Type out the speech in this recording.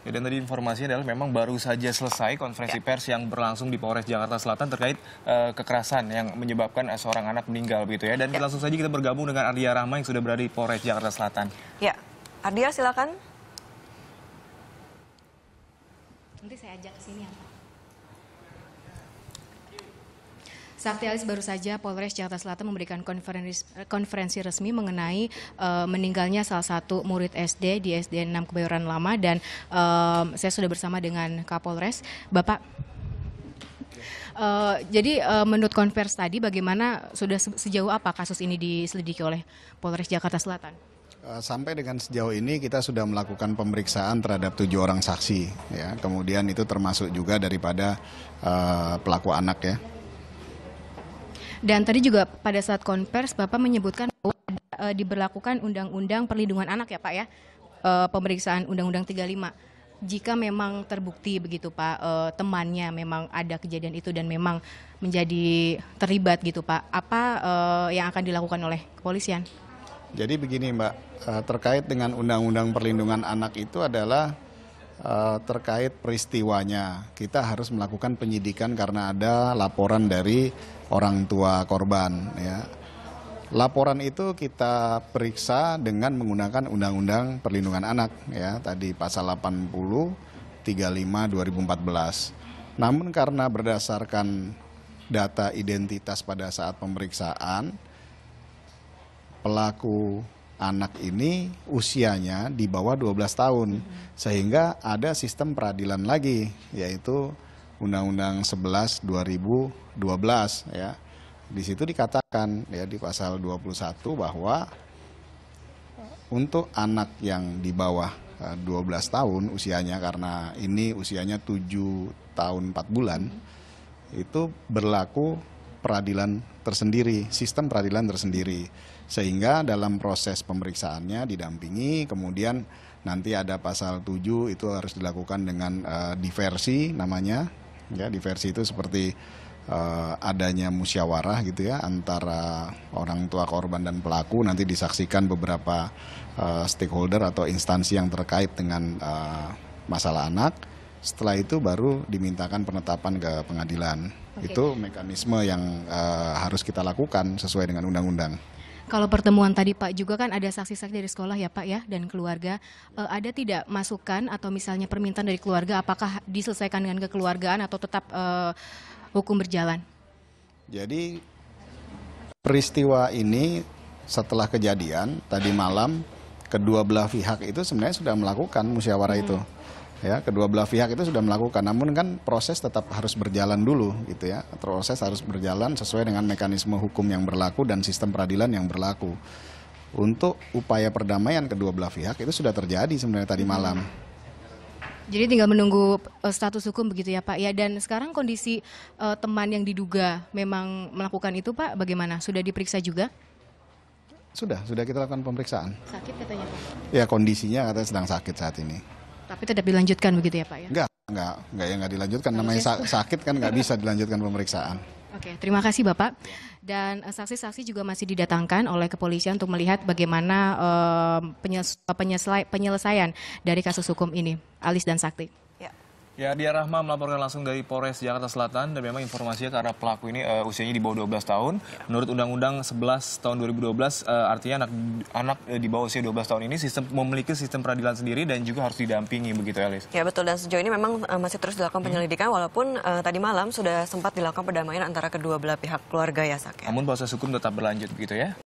Ya, dan tadi informasinya adalah memang baru saja selesai konferensi pers yang berlangsung di Polres Jakarta Selatan terkait kekerasan yang menyebabkan seorang anak meninggal begitu ya. Dan langsung saja kita bergabung dengan Ardia Rahma yang sudah berada di Polres Jakarta Selatan. Ya, Ardia silakan. Nanti saya ajak ke sini ya Pak. Sakti Alis, baru saja Polres Jakarta Selatan memberikan konferensi resmi mengenai meninggalnya salah satu murid SD di SD 6 Kebayoran Lama, dan saya sudah bersama dengan Kapolres. Bapak, jadi menurut konvers tadi bagaimana, sudah sejauh apa kasus ini diselidiki oleh Polres Jakarta Selatan? Sampai dengan sejauh ini kita sudah melakukan pemeriksaan terhadap 7 orang saksi, ya. Kemudian itu termasuk juga daripada pelaku anak, ya. Dan tadi juga pada saat konvers Bapak menyebutkan bahwa diberlakukan Undang-Undang Perlindungan Anak ya Pak ya, pemeriksaan Undang-Undang 35. Jika memang terbukti begitu Pak, temannya memang ada kejadian itu dan memang menjadi terlibat gitu Pak, apa yang akan dilakukan oleh kepolisian? Jadi begini Mbak, terkait dengan Undang-Undang Perlindungan Anak itu adalah terkait peristiwanya. Kita harus melakukan penyidikan karena ada laporan dari orang tua korban, ya. Laporan itu kita periksa dengan menggunakan Undang-Undang Perlindungan Anak, ya, tadi pasal 80 35 2014. Namun karena berdasarkan data identitas pada saat pemeriksaan, pelaku anak ini usianya di bawah 12 tahun, sehingga ada sistem peradilan lagi, yaitu Undang-Undang 11 2012, ya. Di situ dikatakan, ya, di pasal 21 bahwa untuk anak yang di bawah 12 tahun usianya, karena ini usianya 7 tahun 4 bulan, itu berlaku peradilan tersendiri, sistem peradilan tersendiri. Sehingga dalam proses pemeriksaannya didampingi, kemudian nanti ada pasal 7 itu harus dilakukan dengan diversi namanya. Ya, diversi itu seperti adanya musyawarah gitu ya antara orang tua korban dan pelaku, nanti disaksikan beberapa stakeholder atau instansi yang terkait dengan masalah anak. Setelah itu baru dimintakan penetapan ke pengadilan. Oke. Itu mekanisme yang harus kita lakukan sesuai dengan undang-undang. Kalau pertemuan tadi Pak juga kan ada saksi-saksi dari sekolah ya Pak ya, dan keluarga, ada tidak masukan atau misalnya permintaan dari keluarga, apakah diselesaikan dengan kekeluargaan atau tetap hukum berjalan? Jadi peristiwa ini setelah kejadian tadi malam, kedua belah pihak itu sebenarnya sudah melakukan musyawarah itu. Ya, kedua belah pihak itu sudah melakukan, namun kan proses tetap harus berjalan dulu gitu ya. Proses harus berjalan sesuai dengan mekanisme hukum yang berlaku dan sistem peradilan yang berlaku. Untuk upaya perdamaian kedua belah pihak itu sudah terjadi sebenarnya tadi malam. Jadi tinggal menunggu status hukum begitu ya Pak ya. Dan sekarang kondisi teman yang diduga memang melakukan itu Pak bagaimana? Sudah diperiksa juga? Sudah kita lakukan pemeriksaan. Sakit katanya Pak? Ya, kondisinya katanya sedang sakit saat ini. Tapi tetap dilanjutkan begitu ya Pak ya? Enggak dilanjutkan. Namanya sakit kan nggak bisa dilanjutkan pemeriksaan. Oke, terima kasih Bapak. Dan saksi-saksi juga masih didatangkan oleh kepolisian untuk melihat bagaimana penyelesaian dari kasus hukum ini. Alis dan Sakti. Ya, Ardia Rahma melaporkan langsung dari Polres Jakarta Selatan, dan memang informasinya karena pelaku ini usianya di bawah 12 tahun. Menurut Undang-Undang 11 tahun 2012, artinya anak di bawah usia 12 tahun ini memiliki sistem peradilan sendiri dan juga harus didampingi begitu, Elis. Ya betul, dan sejauh ini memang masih terus dilakukan penyelidikan walaupun tadi malam sudah sempat dilakukan perdamaian antara kedua belah pihak keluarga ya Sak. Namun proses hukum tetap berlanjut begitu ya.